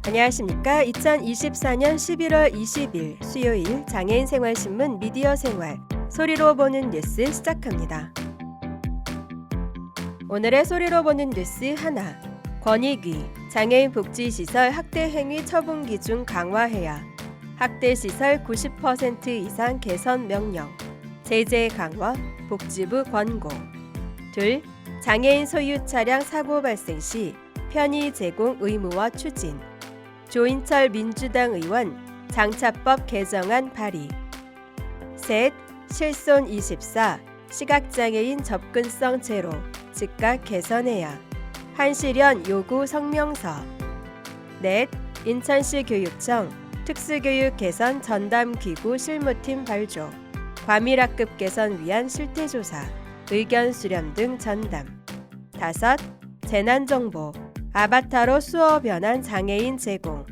안녕하십니까. 2024년 11월 20일 수요일 장애인 생활신문 미디어 생활 소리로 보는 뉴스 시작합니다. 오늘의 소리로 보는 뉴스 하나. 권익위 장애인 복지시설 학대 행위 처분 기준 강화해야. 학대시설 90% 이상 개선 명령. 제재 강화 복지부 권고. 둘. 장애인 소유 차량 사고 발생 시 편의 제공 의무화 추진. 조인철 민주당 의원 장차법 개정안 발의. 셋. 실손 24 시각장애인 접근성 제로 즉각 개선해야. 한시련 요구 성명서. 넷. 인천시 교육청 특수교육 개선 전담기구 실무팀 발조. 과밀학급 개선 위한 실태조사 의견 수렴 등 전담. 다섯. 재난정보 아바타로 수어 변환 장애인 제공.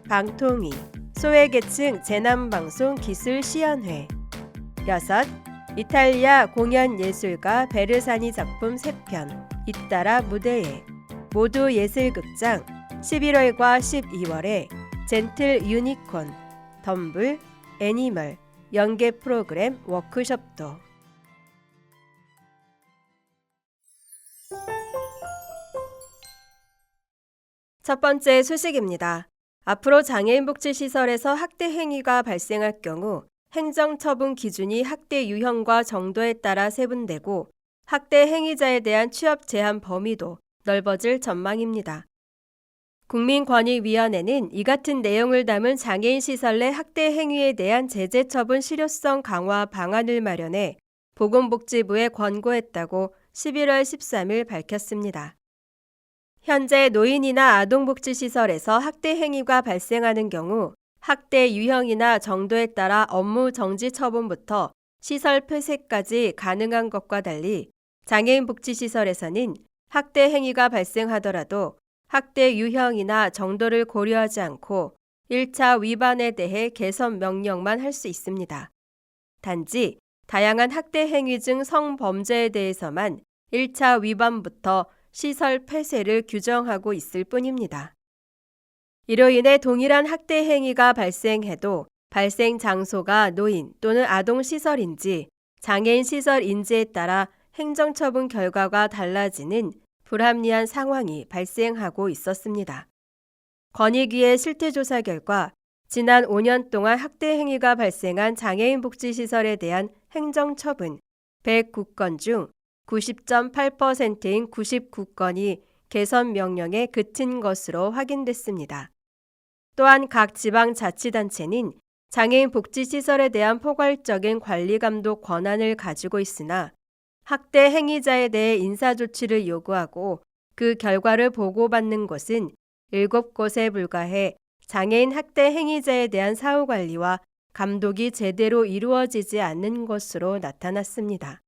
방통위 소외계층 재난방송 기술시연회. 여섯. 이탈리아 공연예술가 베르사니 작품 3편 잇따라 무대에. 모두 예술극장 11월과 12월에 젠틀 유니콘, 덤블, 애니멀 연계 프로그램 워크숍도. 첫 번째 소식입니다. 앞으로 장애인 복지시설에서 학대 행위가 발생할 경우 행정처분 기준이 학대 유형과 정도에 따라 세분되고 학대 행위자에 대한 취업 제한 범위도 넓어질 전망입니다. 국민권익위원회는 이 같은 내용을 담은 장애인 시설 내 학대 행위에 대한 제재 처분 실효성 강화 방안을 마련해 보건복지부에 권고했다고 11월 13일 밝혔습니다. 현재 노인이나 아동복지시설에서 학대 행위가 발생하는 경우 학대 유형이나 정도에 따라 업무 정지 처분부터 시설 폐쇄까지 가능한 것과 달리 장애인 복지시설에서는 학대 행위가 발생하더라도 학대 유형이나 정도를 고려하지 않고 1차 위반에 대해 개선 명령만 할 수 있습니다. 단지 다양한 학대 행위 중 성범죄에 대해서만 1차 위반부터 시설 폐쇄를 규정하고 있을 뿐입니다. 이로 인해 동일한 학대 행위가 발생해도 발생 장소가 노인 또는 아동시설인지 장애인 시설인지에 따라 행정처분 결과가 달라지는 불합리한 상황이 발생하고 있었습니다. 권익위의 실태조사 결과 지난 5년 동안 학대 행위가 발생한 장애인 복지시설에 대한 행정처분 109건 중 90.8%인 99건이 개선 명령에 그친 것으로 확인됐습니다. 또한 각 지방자치단체는 장애인 복지시설에 대한 포괄적인 관리감독 권한을 가지고 있으나 학대 행위자에 대해 인사조치를 요구하고 그 결과를 보고받는 곳은 7곳에 불과해 장애인 학대 행위자에 대한 사후관리와 감독이 제대로 이루어지지 않는 것으로 나타났습니다.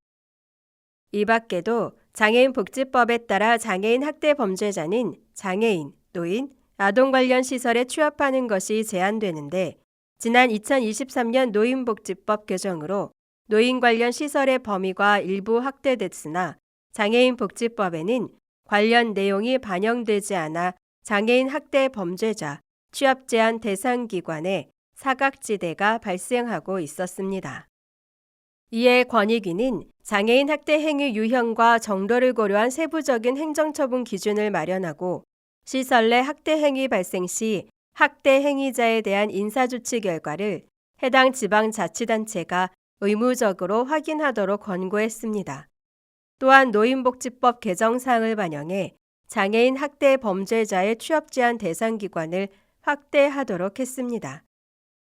이 밖에도 장애인 복지법에 따라 장애인 학대 범죄자는 장애인, 노인, 아동 관련 시설에 취업하는 것이 제한되는데 지난 2023년 노인복지법 개정으로 노인 관련 시설의 범위가 일부 확대됐으나 장애인 복지법에는 관련 내용이 반영되지 않아 장애인 학대 범죄자 취업 제한 대상 기관에 사각지대가 발생하고 있었습니다. 이에 권익위는 장애인 학대 행위 유형과 정도를 고려한 세부적인 행정처분 기준을 마련하고 시설 내 학대 행위 발생 시 학대 행위자에 대한 인사조치 결과를 해당 지방자치단체가 의무적으로 확인하도록 권고했습니다. 또한 노인복지법 개정사항을 반영해 장애인 학대 범죄자의 취업 제한 대상 기관을 확대하도록 했습니다.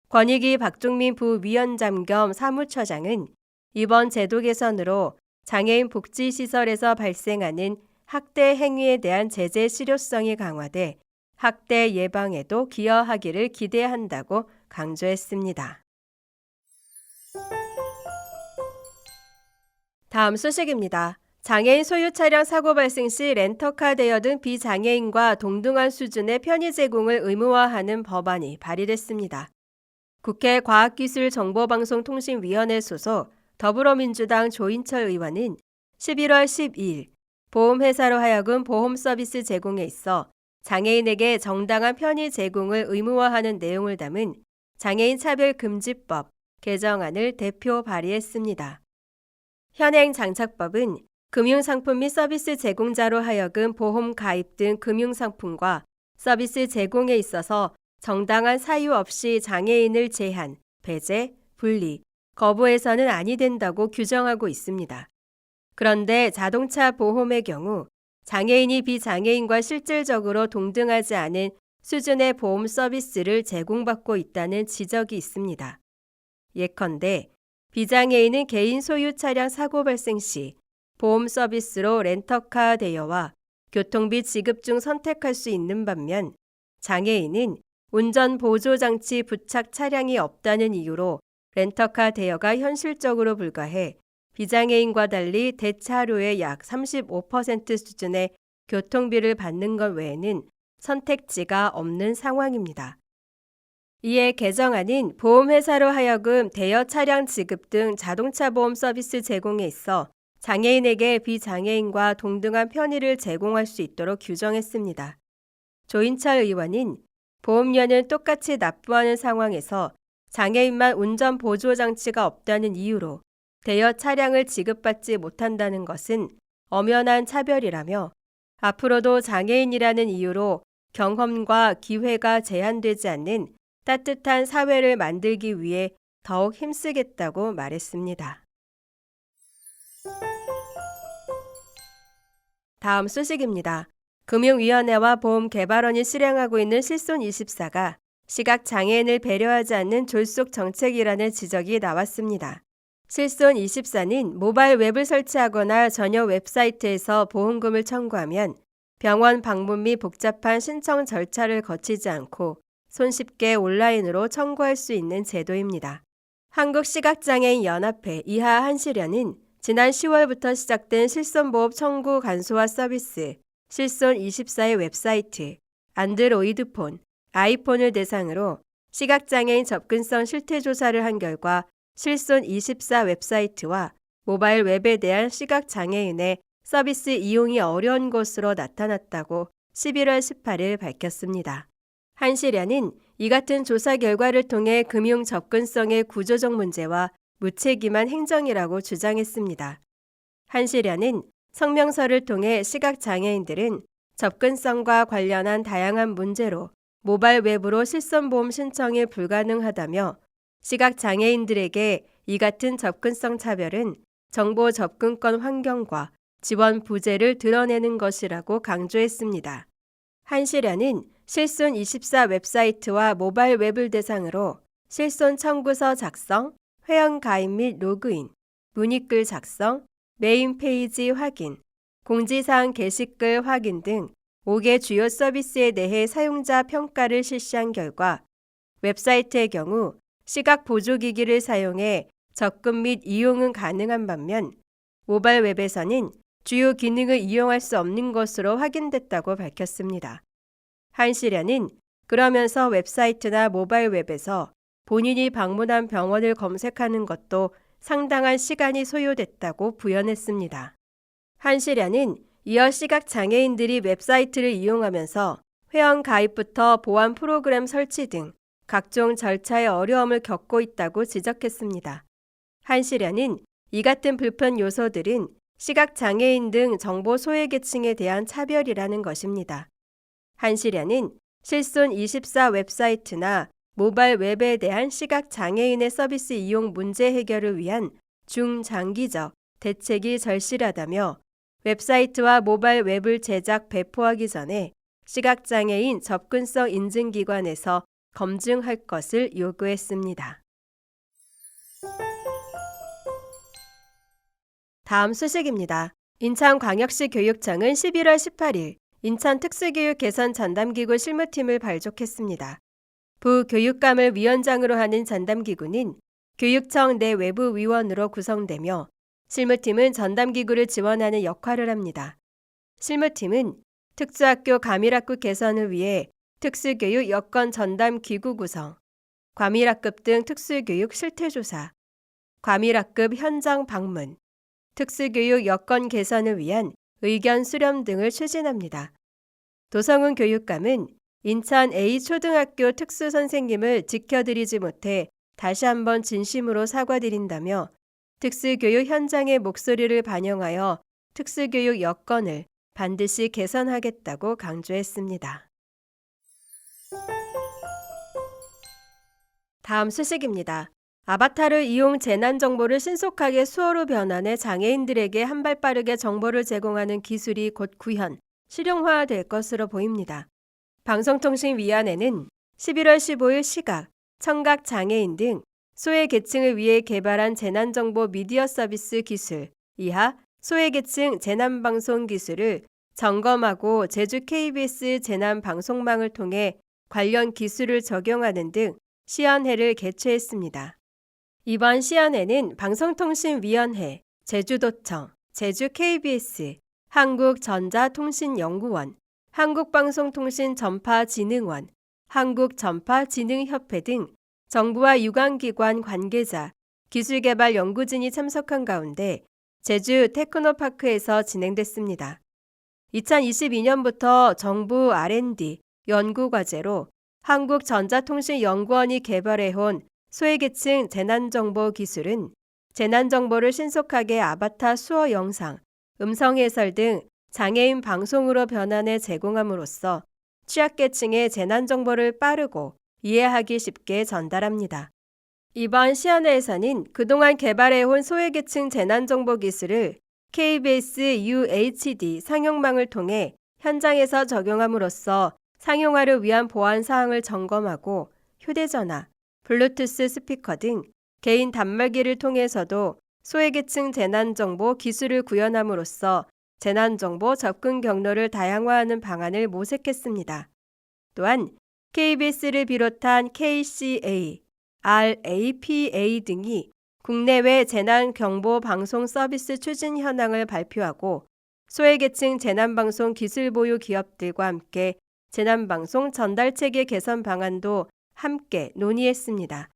권익위 박종민 부위원장 겸 사무처장은 이번 제도 개선으로 장애인 복지시설에서 발생하는 학대 행위에 대한 제재 실효성이 강화돼 학대 예방에도 기여하기를 기대한다고 강조했습니다. 다음 소식입니다. 장애인 소유 차량 사고 발생 시 렌터카 대여 등 비장애인과 동등한 수준의 편의 제공을 의무화하는 법안이 발의됐습니다. 국회 과학기술정보방송통신위원회 소속 더불어민주당 조인철 의원은 11월 12일 보험회사로 하여금 보험 서비스 제공에 있어 장애인에게 정당한 편의 제공을 의무화하는 내용을 담은 장애인 차별금지법 개정안을 대표 발의했습니다. 현행 장착법은 금융상품 및 서비스 제공자로 하여금 보험 가입 등 금융상품과 서비스 제공에 있어서 정당한 사유 없이 장애인을 제한, 배제, 분리, 거부해서는 아니 된다고 규정하고 있습니다. 그런데 자동차 보험의 경우 장애인이 비장애인과 실질적으로 동등하지 않은 수준의 보험 서비스를 제공받고 있다는 지적이 있습니다. 예컨대 비장애인은 개인 소유 차량 사고 발생 시 보험 서비스로 렌터카 대여와 교통비 지급 중 선택할 수 있는 반면 장애인은 운전 보조 장치 부착 차량이 없다는 이유로 렌터카 대여가 현실적으로 불가해 비장애인과 달리 대차료의 약 35% 수준의 교통비를 받는 것 외에는 선택지가 없는 상황입니다. 이에 개정안은 보험회사로 하여금 대여 차량 지급 등 자동차 보험 서비스 제공에 있어 장애인에게 비장애인과 동등한 편의를 제공할 수 있도록 규정했습니다. 조인철 의원은 보험료는 똑같이 납부하는 상황에서 장애인만 운전 보조 장치가 없다는 이유로 대여 차량을 지급받지 못한다는 것은 엄연한 차별이라며 앞으로도 장애인이라는 이유로 경험과 기회가 제한되지 않는 따뜻한 사회를 만들기 위해 더욱 힘쓰겠다고 말했습니다. 다음 소식입니다. 금융위원회와 보험개발원이 실행하고 있는 실손24가 시각장애인을 배려하지 않는 졸속 정책이라는 지적이 나왔습니다. 실손24는 모바일 웹을 설치하거나 전용 웹사이트에서 보험금을 청구하면 병원 방문 및 복잡한 신청 절차를 거치지 않고 손쉽게 온라인으로 청구할 수 있는 제도입니다. 한국시각장애인연합회 이하 한시련은 지난 10월부터 시작된 실손보험 청구 간소화 서비스 실손24의 웹사이트, 안드로이드폰, 아이폰을 대상으로 시각장애인 접근성 실태조사를 한 결과 실손24 웹사이트와 모바일 웹에 대한 시각장애인의 서비스 이용이 어려운 것으로 나타났다고 11월 18일 밝혔습니다. 한시련은 이 같은 조사 결과를 통해 금융 접근성의 구조적 문제와 무책임한 행정이라고 주장했습니다. 한시련은 성명서를 통해 시각장애인들은 접근성과 관련한 다양한 문제로 모바일 웹으로 실손보험 신청이 불가능하다며 시각장애인들에게 이 같은 접근성 차별은 정보 접근권 환경과 지원 부재를 드러내는 것이라고 강조했습니다. 한시련은 실손24 웹사이트와 모바일 웹을 대상으로 실손 청구서 작성, 회원 가입 및 로그인, 문의글 작성, 메인 페이지 확인, 공지사항 게시글 확인 등 5개 주요 서비스에 대해 사용자 평가를 실시한 결과 웹사이트의 경우 시각 보조기기를 사용해 접근 및 이용은 가능한 반면 모바일 웹에서는 주요 기능을 이용할 수 없는 것으로 확인됐다고 밝혔습니다. 한시련은 그러면서 웹사이트나 모바일 웹에서 본인이 방문한 병원을 검색하는 것도 상당한 시간이 소요됐다고 부연했습니다. 한시련은 이어 시각장애인들이 웹사이트를 이용하면서 회원 가입부터 보안 프로그램 설치 등 각종 절차의 어려움을 겪고 있다고 지적했습니다. 한시련은 이 같은 불편 요소들은 시각장애인 등 정보 소외계층에 대한 차별이라는 것입니다. 한시련은 실손24 웹사이트나 모바일 웹에 대한 시각장애인의 서비스 이용 문제 해결을 위한 중장기적 대책이 절실하다며 웹사이트와 모바일 웹을 제작 배포하기 전에 시각장애인 접근성 인증기관에서 검증할 것을 요구했습니다. 다음 소식입니다. 인천광역시 교육청은 11월 18일 인천 특수교육 개선 전담기구 실무팀을 발족했습니다. 부교육감을 위원장으로 하는 전담기구는 교육청 내 외부위원으로 구성되며 실무팀은 전담기구를 지원하는 역할을 합니다. 실무팀은 특수학교 과밀학급 개선을 위해 특수교육 여건 전담기구 구성, 과밀학급 등 특수교육 실태조사, 과밀학급 현장 방문, 특수교육 여건 개선을 위한 의견 수렴 등을 추진합니다. 도성훈 교육감은 인천 A초등학교 특수선생님을 지켜드리지 못해 다시 한번 진심으로 사과드린다며 특수교육 현장의 목소리를 반영하여 특수교육 여건을 반드시 개선하겠다고 강조했습니다. 다음 소식입니다. 아바타를 이용 재난 정보를 신속하게 수어로 변환해 장애인들에게 한 발 빠르게 정보를 제공하는 기술이 곧 구현, 실용화될 것으로 보입니다. 방송통신위원회는 11월 15일 시각, 청각 장애인 등 소외계층을 위해 개발한 재난정보 미디어 서비스 기술, 이하 소외계층 재난방송 기술을 점검하고 제주 KBS 재난방송망을 통해 관련 기술을 적용하는 등 시연회를 개최했습니다. 이번 시연회는 방송통신위원회, 제주도청, 제주 KBS, 한국전자통신연구원, 한국방송통신전파진흥원, 한국전파진흥협회 등 정부와 유관기관 관계자, 기술개발 연구진이 참석한 가운데 제주 테크노파크에서 진행됐습니다. 2022년부터 정부 R&D 연구과제로 한국전자통신연구원이 개발해온 소외계층 재난정보 기술은 재난정보를 신속하게 아바타 수어 영상, 음성 해설 등 장애인 방송으로 변환해 제공함으로써 취약계층의 재난정보를 빠르고 이해하기 쉽게 전달합니다. 이번 시연회에서는 그동안 개발해온 소외계층 재난정보 기술을 KBS UHD 상용망을 통해 현장에서 적용함으로써 상용화를 위한 보안 사항을 점검하고 휴대전화, 블루투스 스피커 등 개인 단말기를 통해서도 소외계층 재난정보 기술을 구현함으로써 재난정보 접근 경로를 다양화하는 방안을 모색했습니다. 또한 KBS를 비롯한 KCA, RAPA 등이 국내외 재난경보 방송 서비스 추진 현황을 발표하고 소외계층 재난방송 기술 보유 기업들과 함께 재난방송 전달체계 개선 방안도 함께 논의했습니다.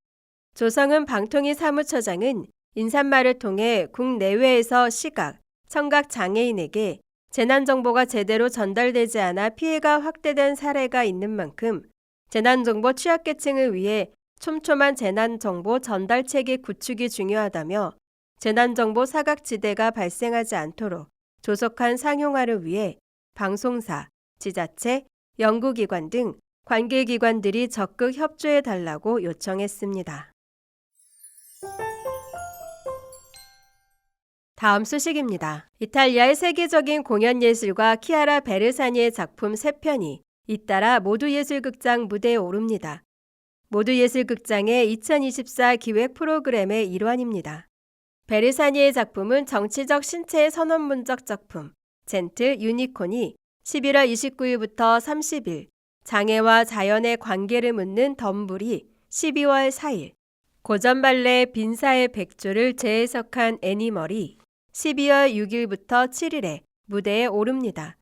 조성은 방통위 사무처장은 인사말을 통해 국내외에서 시각, 청각 장애인에게 재난정보가 제대로 전달되지 않아 피해가 확대된 사례가 있는 만큼 재난정보 취약계층을 위해 촘촘한 재난정보 전달체계 구축이 중요하다며 재난정보 사각지대가 발생하지 않도록 조속한 상용화를 위해 방송사, 지자체, 연구기관 등 관계기관들이 적극 협조해달라고 요청했습니다. 다음 소식입니다. 이탈리아의 세계적인 공연예술가 키아라 베르사니의 작품 3편이 잇따라 모두예술극장 무대에 오릅니다. 모두예술극장의 2024 기획 프로그램의 일환입니다. 베르사니의 작품은 정치적 신체의 선언문적 작품 젠틀 유니콘이 11월 29일부터 30일, 장애와 자연의 관계를 묻는 덤불이 12월 4일, 고전 발레 빈사의 백조를 재해석한 애니멀이 12월 6일부터 7일에 무대에 오릅니다.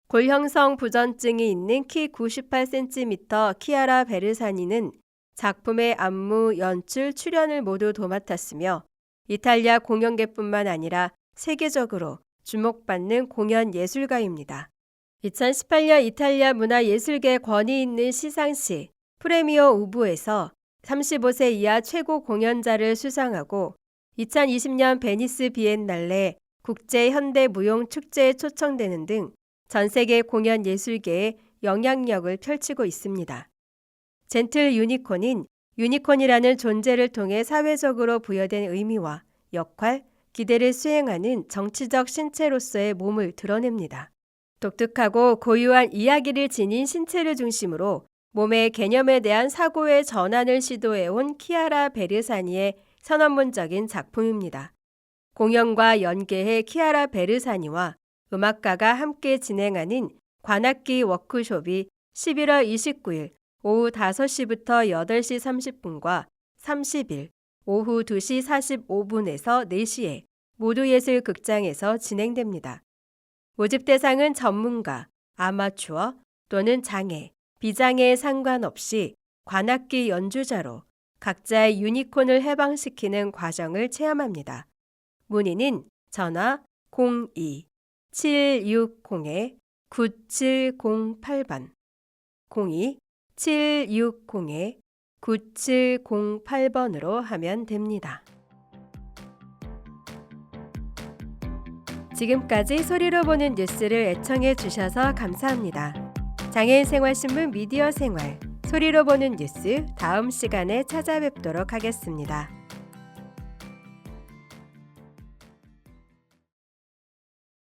골형성 부전증이 있는 키 98cm 키아라 베르사니는 작품의 안무, 연출, 출연을 모두 도맡았으며 이탈리아 공연계뿐만 아니라 세계적으로 주목받는 공연 예술가입니다. 2018년 이탈리아 문화예술계 권위 있는 시상식 프레미어 우브에서 35세 이하 최고 공연자를 수상하고 2020년 베니스 비엔날레 국제현대무용축제에 초청되는 등 전 세계 공연 예술계에 영향력을 펼치고 있습니다. 젠틀 유니콘은 유니콘이라는 존재를 통해 사회적으로 부여된 의미와 역할, 기대를 수행하는 정치적 신체로서의 몸을 드러냅니다. 독특하고 고유한 이야기를 지닌 신체를 중심으로 몸의 개념에 대한 사고의 전환을 시도해온 키아라 베르사니의 선언문적인 작품입니다. 공연과 연계해 키아라 베르사니와 음악가가 함께 진행하는 관악기 워크숍이 11월 29일 오후 5시부터 8시 30분과 30일 오후 2시 45분에서 4시에 모두예술극장에서 진행됩니다. 모집 대상은 전문가, 아마추어 또는 장애, 비장애에 상관없이 관악기 연주자로 각자의 유니콘을 해방시키는 과정을 체험합니다. 문의는 전화 02-760-9600 9708번, 02-760-9708번으로 하면 됩니다. 지금까지 소리로 보는 뉴스를 애청해 주셔서 감사합니다. 장애인 생활신문 미디어 생활, 소리로 보는 뉴스 다음 시간에 찾아뵙도록 하겠습니다.